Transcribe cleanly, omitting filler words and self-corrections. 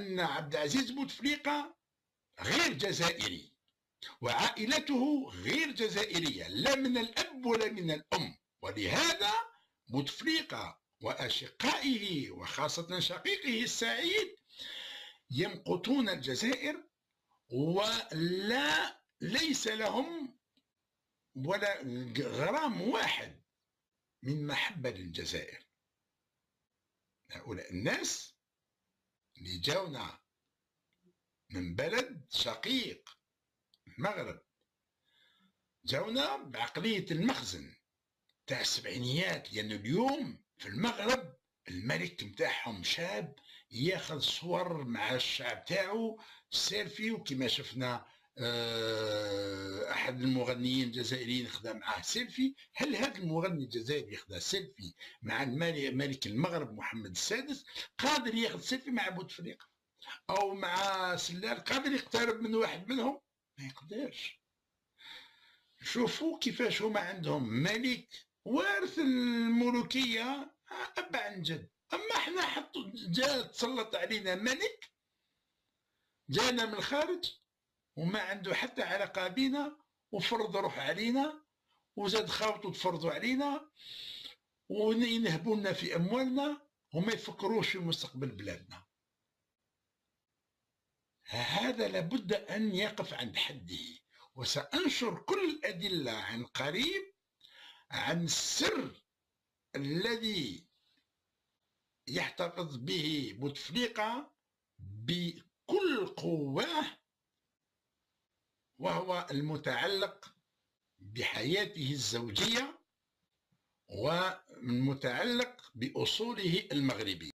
أن عبد العزيز بوتفليقة غير جزائري، وعائلته غير جزائرية، لا من الأب ولا من الأم. ولهذا بوتفليقة وأشقائه وخاصة شقيقه السعيد يمقتون الجزائر، ولا ليس لهم ولا غرام واحد من محبة للجزائر. هؤلاء الناس اللي جاونا من بلد شقيق المغرب، جاونا بعقلية المخزن تاع السبعينيات، لأنه اليوم في المغرب الملك متاعهم شاب ياخذ صور مع الشعب تاعو سيلفي، وكما شفنا احد المغنيين الجزائريين خذا معاه سيلفي. هل هذا المغني الجزائري ياخذ سيلفي مع ملك المغرب محمد السادس قادر ياخذ سيلفي مع بوتفليقة او مع سلال؟ قادر يقترب من واحد منهم؟ ما يقدرش. شوفوا كيفاش هما عندهم ملك وارث الملوكيه اب عن جد. اما احنا حطوا جاء تسلط علينا ملك جانا من الخارج وما عنده حتى علاقه بينا، وفرض روح علينا، وزاد خاوته تفرضوا علينا، وينهبوا لنا في اموالنا، وما يفكروش في مستقبل بلادنا. هذا لابد ان يقف عند حده. وسأنشر كل الأدلة عن قريب عن السر الذي يحتفظ به بوتفليقة بكل قواه، وهو المتعلق بحياته الزوجية والمتعلق بأصوله المغربية.